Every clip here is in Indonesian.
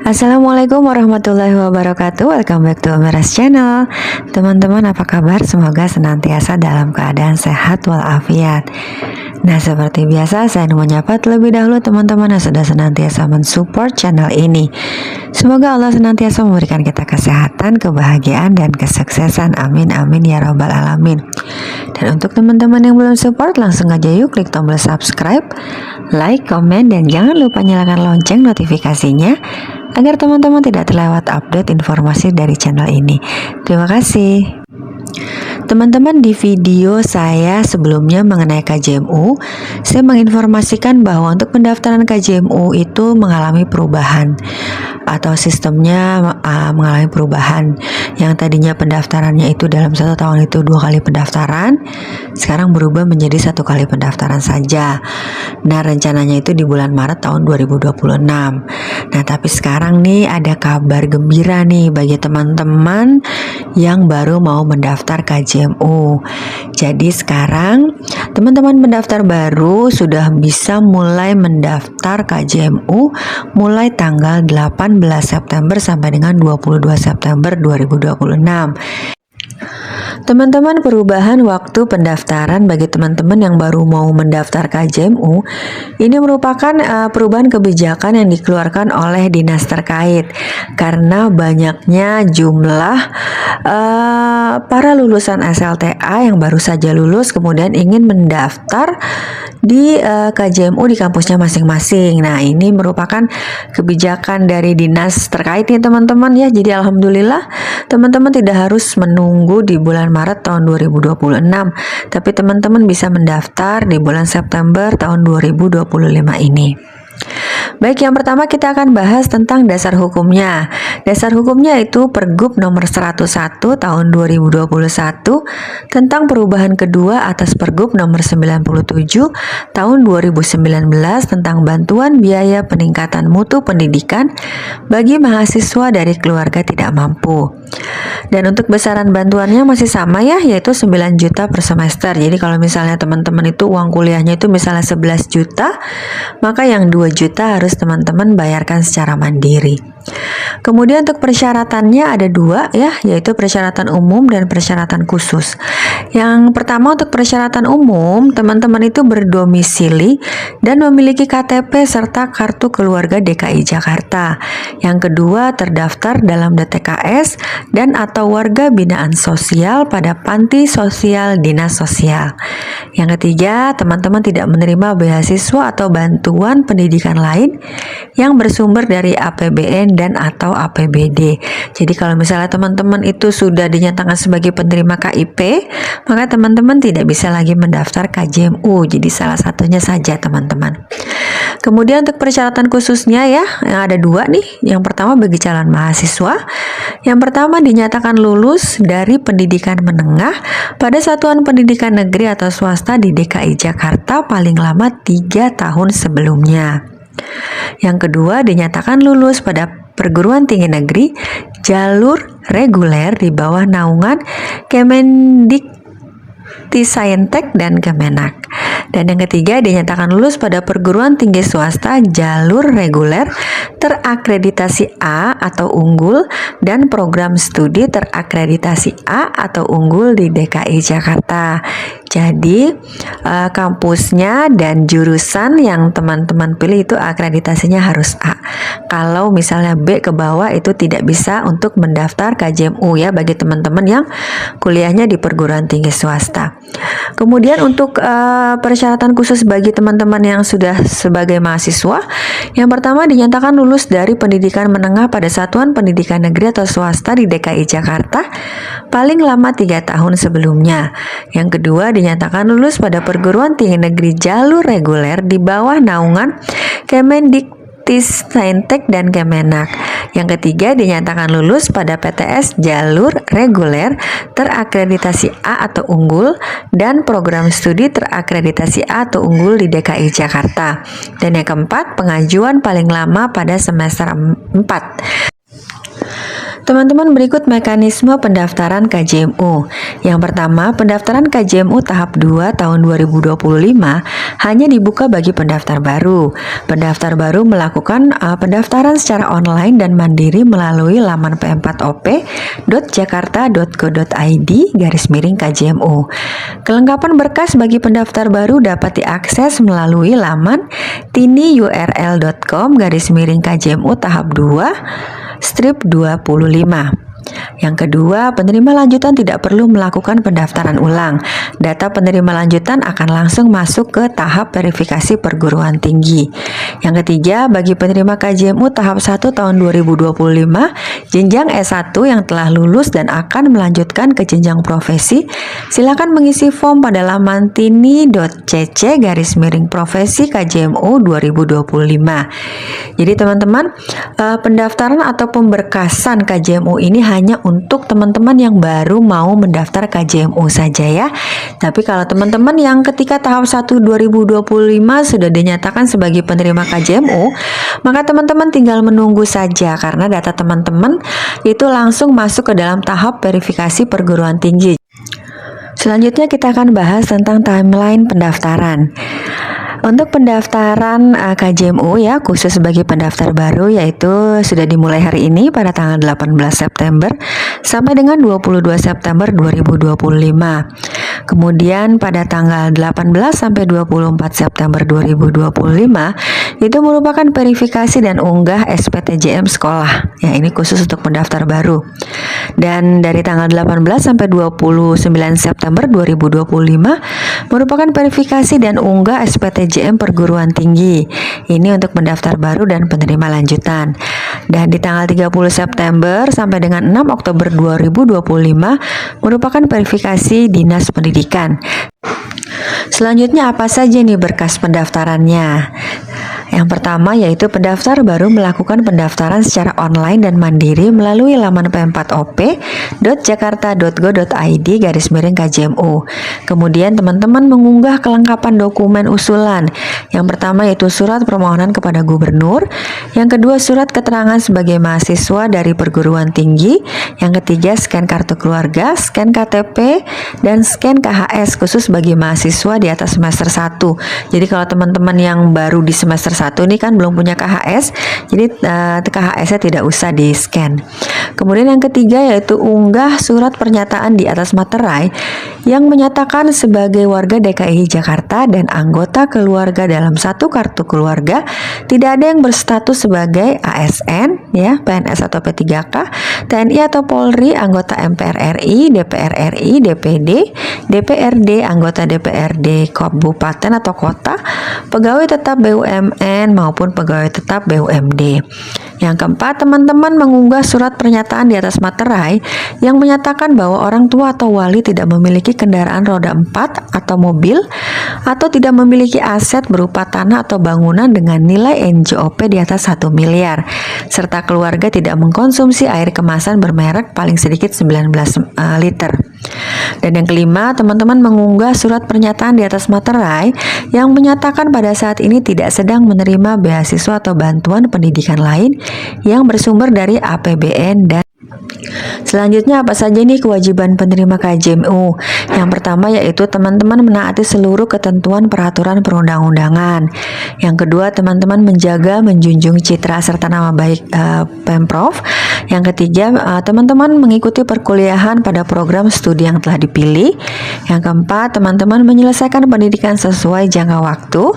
Assalamualaikum warahmatullahi wabarakatuh. Welcome back to Amiras Channel. Teman-teman, apa kabar? Semoga senantiasa dalam keadaan sehat walafiat. Nah, seperti biasa saya mau menyapa terlebih dahulu teman-teman yang sudah senantiasa mensupport channel ini. Semoga Allah senantiasa memberikan kita kesehatan, kebahagiaan, dan kesuksesan. Amin amin ya robbal alamin. Dan untuk teman-teman yang belum support, langsung aja yuk klik tombol subscribe, like, komen, dan jangan lupa nyalakan lonceng notifikasinya agar teman-teman tidak terlewat update informasi dari channel ini. Terima kasih. Teman-teman, di video saya sebelumnya mengenai KJMU, saya menginformasikan bahwa untuk pendaftaran KJMU itu mengalami perubahan atau sistemnya mengalami perubahan. Yang tadinya pendaftarannya itu dalam 1 tahun itu 2 kali pendaftaran, sekarang berubah menjadi 1 kali pendaftaran saja. Nah, rencananya itu di bulan Maret tahun 2026. Nah, tapi sekarang nih ada kabar gembira nih bagi teman-teman yang baru mau mendaftar KJMU. Jadi sekarang teman-teman pendaftar baru sudah bisa mulai mendaftar KJMU mulai tanggal 18 September sampai dengan 22 September 2026. Teman-teman, perubahan waktu pendaftaran bagi teman-teman yang baru mau mendaftar KJMU ini merupakan perubahan kebijakan yang dikeluarkan oleh dinas terkait karena banyaknya jumlah para lulusan SLTA yang baru saja lulus kemudian ingin mendaftar di KJMU di kampusnya masing-masing. Nah, ini merupakan kebijakan dari dinas terkait nih teman-teman ya. Jadi alhamdulillah teman-teman tidak harus menunggu di bulan Maret tahun 2026, tapi teman-teman bisa mendaftar di bulan September tahun 2025 ini. Baik, yang pertama kita akan bahas tentang dasar hukumnya. Dasar hukumnya itu Pergub nomor 101 tahun 2021 tentang perubahan kedua atas Pergub nomor 97 tahun 2019 tentang bantuan biaya peningkatan mutu pendidikan bagi mahasiswa dari keluarga tidak mampu. Dan untuk besaran bantuannya masih sama ya, yaitu 9 juta per semester. Jadi kalau misalnya teman-teman itu uang kuliahnya itu misalnya 11 juta, maka yang 2 juta harus teman-teman bayarkan secara mandiri. Kemudian untuk persyaratannya ada 2 ya, yaitu persyaratan umum dan persyaratan khusus. Yang pertama untuk persyaratan umum, teman-teman itu berdomisili dan memiliki KTP serta kartu keluarga DKI Jakarta. Yang kedua terdaftar dalam DTKS dan atau warga binaan sosial pada panti sosial dinas sosial. Yang ketiga, teman-teman tidak menerima beasiswa atau bantuan pendidikan lain yang bersumber dari APBN dan atau APBD. Jadi kalau misalnya teman-teman itu sudah dinyatakan sebagai penerima KIP, maka teman-teman tidak bisa lagi mendaftar KJMU. Jadi salah satunya saja teman-teman. Kemudian untuk persyaratan khususnya ya, yang ada 2 nih. Yang pertama bagi calon mahasiswa. Yang pertama dinyatakan lulus dari pendidikan menengah pada satuan pendidikan negeri atau swasta di DKI Jakarta paling lama 3 tahun sebelumnya. Yang kedua dinyatakan lulus pada perguruan tinggi negeri jalur reguler di bawah naungan Kemendikbudristek dan Kemenak. Dan yang ketiga dinyatakan lulus pada perguruan tinggi swasta jalur reguler terakreditasi A atau unggul dan program studi terakreditasi A atau unggul di DKI Jakarta. Jadi kampusnya dan jurusan yang teman-teman pilih itu akreditasinya harus A. Kalau misalnya B ke bawah itu tidak bisa untuk mendaftar KJMU ya bagi teman-teman yang kuliahnya di perguruan tinggi swasta. Kemudian untuk persyaratan khusus bagi teman-teman yang sudah sebagai mahasiswa, yang pertama dinyatakan lulus dari pendidikan menengah pada satuan pendidikan negeri atau swasta di DKI Jakarta paling lama 3 tahun sebelumnya. Yang kedua dinyatakan lulus pada perguruan tinggi negeri jalur reguler di bawah naungan Kemendikbudristek dan Kemenak. Yang ketiga dinyatakan lulus pada PTS jalur reguler terakreditasi A atau unggul dan program studi terakreditasi A atau unggul di DKI Jakarta. Dan yang keempat pengajuan paling lama pada semester 4. Teman-teman, berikut mekanisme pendaftaran KJMU. Yang pertama, pendaftaran KJMU tahap 2 tahun 2025 hanya dibuka bagi pendaftar baru. Pendaftar baru melakukan pendaftaran secara online dan mandiri melalui laman p4op.jakarta.go.id/KJMU. Kelengkapan berkas bagi pendaftar baru dapat diakses melalui laman tiniurl.com/KJMU tahap 2/25. Yang kedua, penerima lanjutan tidak perlu melakukan pendaftaran ulang. Data penerima lanjutan akan langsung masuk ke tahap verifikasi perguruan tinggi. Yang ketiga, bagi penerima KJMU tahap 1 tahun 2025, jenjang S1 yang telah lulus dan akan melanjutkan ke jenjang profesi, silakan mengisi form pada laman tini.cc/profesi KJMU 2025. Jadi teman-teman, pendaftaran atau pemberkasan KJMU ini hanya untuk teman-teman yang baru mau mendaftar KJMU saja ya. Tapi kalau teman-teman yang ketika tahap 1 2025 sudah dinyatakan sebagai penerima KJMU, maka teman-teman tinggal menunggu saja karena data teman-teman itu langsung masuk ke dalam tahap verifikasi perguruan tinggi. Selanjutnya kita akan bahas tentang timeline pendaftaran. Untuk pendaftaran KJMU ya, khusus bagi pendaftar baru, yaitu sudah dimulai hari ini pada tanggal 18 September sampai dengan 22 September 2025. Kemudian pada tanggal 18 sampai 24 September 2025 itu merupakan verifikasi dan unggah SPTJM sekolah. Ya, ini khusus untuk pendaftar baru. Dan dari tanggal 18 sampai 29 September 2025 merupakan verifikasi dan unggah SPTJM perguruan tinggi. Ini untuk pendaftar baru dan penerima lanjutan. Dan di tanggal 30 September sampai dengan 6 Oktober 2025 merupakan verifikasi Dinas Pendidikan. Selanjutnya apa saja nih berkas pendaftarannya? Yang pertama yaitu pendaftar baru melakukan pendaftaran secara online dan mandiri melalui laman p4op.jakarta.go.id/KJMU. Kemudian teman-teman mengunggah kelengkapan dokumen usulan. Yang pertama yaitu surat permohonan kepada gubernur, yang kedua surat keterangan sebagai mahasiswa dari perguruan tinggi, yang ketiga scan kartu keluarga, scan KTP, dan scan KHS khusus bagi mahasiswa di atas semester 1. Jadi kalau teman-teman yang baru di semester 1 ini kan belum punya KHS, jadi KHS-nya tidak usah di scan. Kemudian yang ketiga yaitu unggah surat pernyataan di atas materai yang menyatakan sebagai warga DKI Jakarta dan anggota keluarga dalam satu kartu keluarga tidak ada yang berstatus sebagai ASN ya, PNS atau P3K, TNI atau Polri, anggota MPR RI, DPR RI, DPD, DPRD, anggota DPRD kabupaten atau kota, pegawai tetap BUMN maupun pegawai tetap BUMD. Yang keempat, teman-teman mengunggah surat pernyataan di atas materai yang menyatakan bahwa orang tua atau wali tidak memiliki kendaraan roda 4 atau mobil atau tidak memiliki aset berupa tanah atau bangunan dengan nilai NJOP di atas 1 miliar serta keluarga tidak mengkonsumsi air kemasan bermerek paling sedikit 19 liter. Dan yang kelima, teman-teman mengunggah surat pernyataan di atas materai yang menyatakan pada saat ini tidak sedang menerima beasiswa atau bantuan pendidikan lain yang bersumber dari APBN. Dan selanjutnya apa saja nih kewajiban penerima KJMU? Yang pertama yaitu teman-teman menaati seluruh ketentuan peraturan perundang-undangan. Yang kedua, teman-teman menjaga menjunjung citra serta nama baik Pemprov. Yang ketiga, teman-teman mengikuti perkuliahan pada program studi yang telah dipilih. Yang keempat, teman-teman menyelesaikan pendidikan sesuai jangka waktu.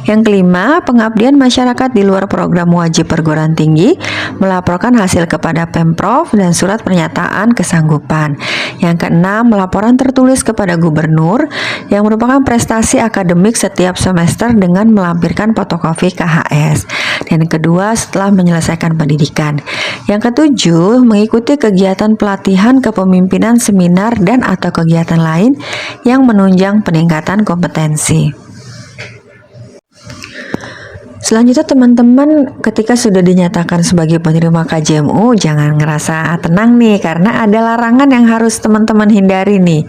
Yang kelima, pengabdian masyarakat di luar program wajib perguruan tinggi, melaporkan hasil kepada Pemprov dan surat pernyataan kesanggupan. Yang keenam, laporan tertulis kepada gubernur yang merupakan prestasi akademik setiap semester dengan melampirkan fotokopi KHS. Dan yang kedua, setelah menyelesaikan pendidikan. Yang ketujuh, mengikuti kegiatan pelatihan kepemimpinan, seminar dan atau kegiatan lain yang menunjang peningkatan kompetensi. Selanjutnya teman-teman, ketika sudah dinyatakan sebagai penerima KJMU, jangan ngerasa tenang nih karena ada larangan yang harus teman-teman hindari nih.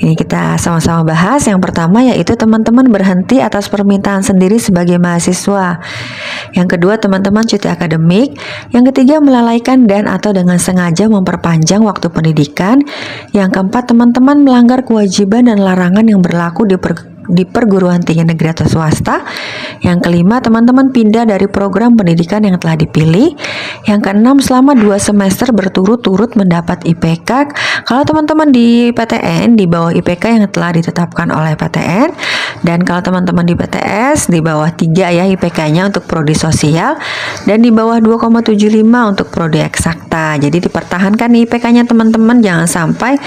Ini kita sama-sama bahas. Yang pertama yaitu teman-teman berhenti atas permintaan sendiri sebagai mahasiswa. Yang kedua, teman-teman cuti akademik. Yang ketiga, melalaikan dan atau dengan sengaja memperpanjang waktu pendidikan. Yang keempat, teman-teman melanggar kewajiban dan larangan yang berlaku di perguruan tinggi negeri atau swasta. Yang kelima, teman-teman pindah dari program pendidikan yang telah dipilih. Yang keenam, selama 2 semester berturut-turut mendapat IPK. Kalau teman-teman di PTN di bawah IPK yang telah ditetapkan oleh PTN, dan kalau teman-teman di PTS di bawah 3 ya IPK-nya untuk prodi sosial, dan di bawah 2,75 untuk prodi eksakta. Jadi dipertahankan nih IPK-nya teman-teman, jangan sampai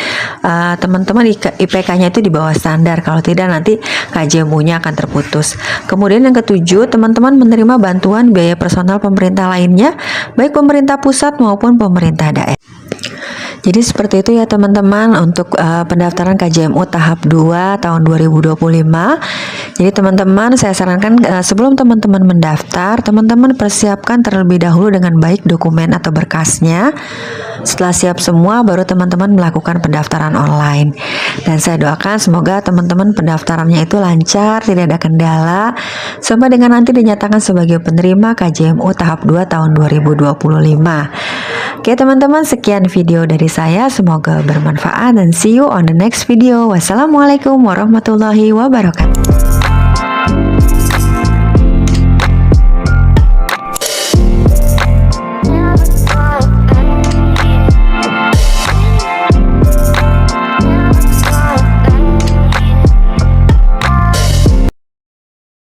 teman-teman IPK-nya itu di bawah standar. Kalau tidak nanti KJMU-nya akan terputus. Kemudian yang ketujuh, teman-teman menerima bantuan biaya personal pemerintah lainnya, baik pemerintah pusat maupun pemerintah daerah. Jadi seperti itu ya teman-teman untuk pendaftaran KJMU tahap 2 tahun 2025. Jadi teman-teman, saya sarankan sebelum teman-teman mendaftar, teman-teman persiapkan terlebih dahulu dengan baik dokumen atau berkasnya. Setelah siap semua, baru teman-teman melakukan pendaftaran online. Dan saya doakan semoga teman-teman pendaftarannya itu lancar, tidak ada kendala, sampai dengan nanti dinyatakan sebagai penerima KJMU tahap 2 tahun 2025. Oke teman-teman, sekian video dari saya, semoga bermanfaat dan see you on the next video. Wassalamualaikum warahmatullahi wabarakatuh.